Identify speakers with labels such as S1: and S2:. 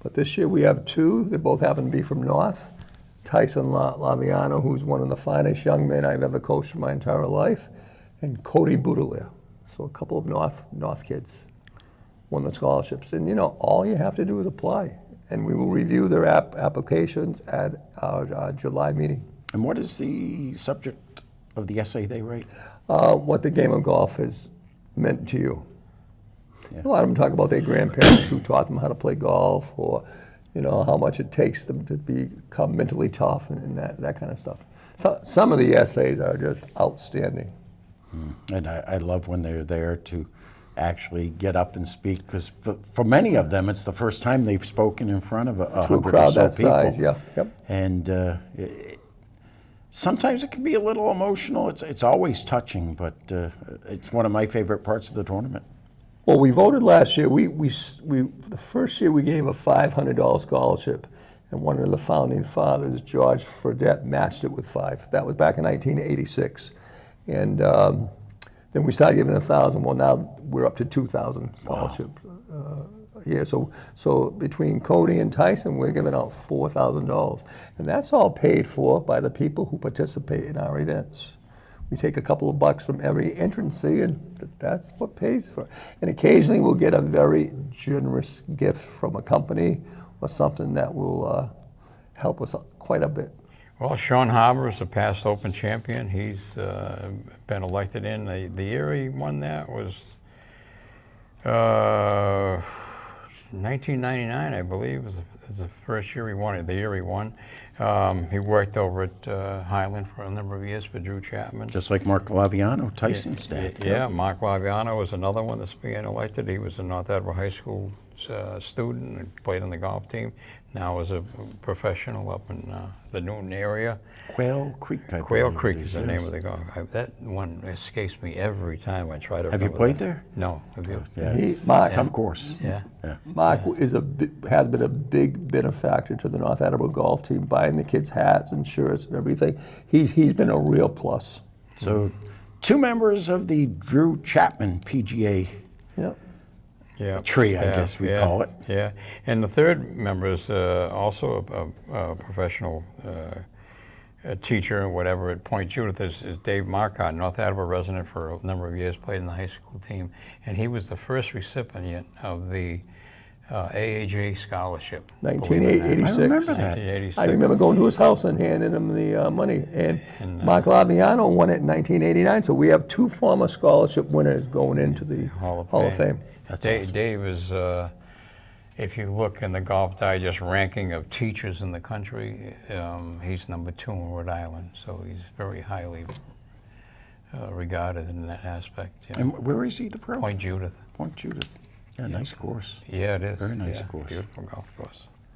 S1: But this year we have two. They both happen to be from North. Tyson Laviano, who's one of the finest young men I've ever coached in my entire life, and Cody Boudelier. So a couple of North kids won the scholarships. And all you have to do is apply. And we will review their applications at our July meeting.
S2: And what is the subject of the essay they write?
S1: What the game of golf has meant to you.
S2: Yeah.
S1: A lot of them talk about their grandparents who taught them how to play golf, or how much it takes them to become mentally tough and that kind of stuff. So some of the essays are just outstanding.
S2: And I love when they're there to actually get up and speak, because for many of them it's the first time they've spoken in front of 100 or so people.
S1: Size, yeah. Yep.
S2: And sometimes it can be a little emotional. It's always touching, but it's one of my favorite parts of the tournament.
S1: Well, we voted last year. We the first year we gave a $500 scholarship, and one of the founding fathers, George Fredette, matched it with $5. That was back in 1986, and then we started giving $1,000. Well, now we're up to $2,000 scholarships a year. So between Cody and Tyson, we're giving out $4,000, and that's all paid for by the people who participate in our events. We take a couple of bucks from every entrance fee, and that's what pays for it. And occasionally we'll get a very generous gift from a company or something that will help us quite a bit.
S3: Well, Sean Harbour is a past Open champion. He's been elected in. The year he won that was 1999, I believe, was the first year he won it, the year he won. He worked over at Highland for a number of years for Drew Chapman.
S2: Just like Mark Laviano, Tyson's dad.
S3: Yeah, Mark Laviano was another one that's being elected. He was a North Attleboro High School student and played on the golf team. Now is a professional up in the Newton area.
S2: Quail Creek, I
S3: Quail
S2: believe
S3: Creek
S2: it
S3: is the name of the golf. That one escapes me every time I try to.
S2: Have you played there?
S3: No. Have you?
S2: Yeah, it's
S1: Mark-
S2: a tough course.
S3: Yeah.
S1: Mark has been a big benefactor to the North Attleboro golf team, buying the kids hats and shirts and everything. He's been a real plus.
S2: So, two members of the Drew Chapman PGA
S1: Yep.
S3: Yeah.
S2: tree, I guess we call it.
S3: Yeah, and the third member is also a professional teacher or whatever at Point Judith is Dave Marcotte, North Attleboro resident for a number of years, played in the high school team, and he was the first recipient of the AAGA scholarship.
S1: 1986.
S2: I remember that.
S3: 1986.
S1: I remember going to his house and handing him the money. And Mark Laviano won it in 1989. So we have two former scholarship winners going into the Hall of Fame.
S2: That's
S3: Dave,
S2: awesome.
S3: Dave is, if you look in the Golf Digest ranking of teachers in the country, he's number 2 in Rhode Island. So he's very highly regarded in that aspect.
S2: And where is he, the pro?
S3: Point Judith.
S2: Point Judith. Yeah, nice course.
S3: Yeah, it is.
S2: Very nice
S3: Yeah,
S2: course.
S3: Beautiful golf course.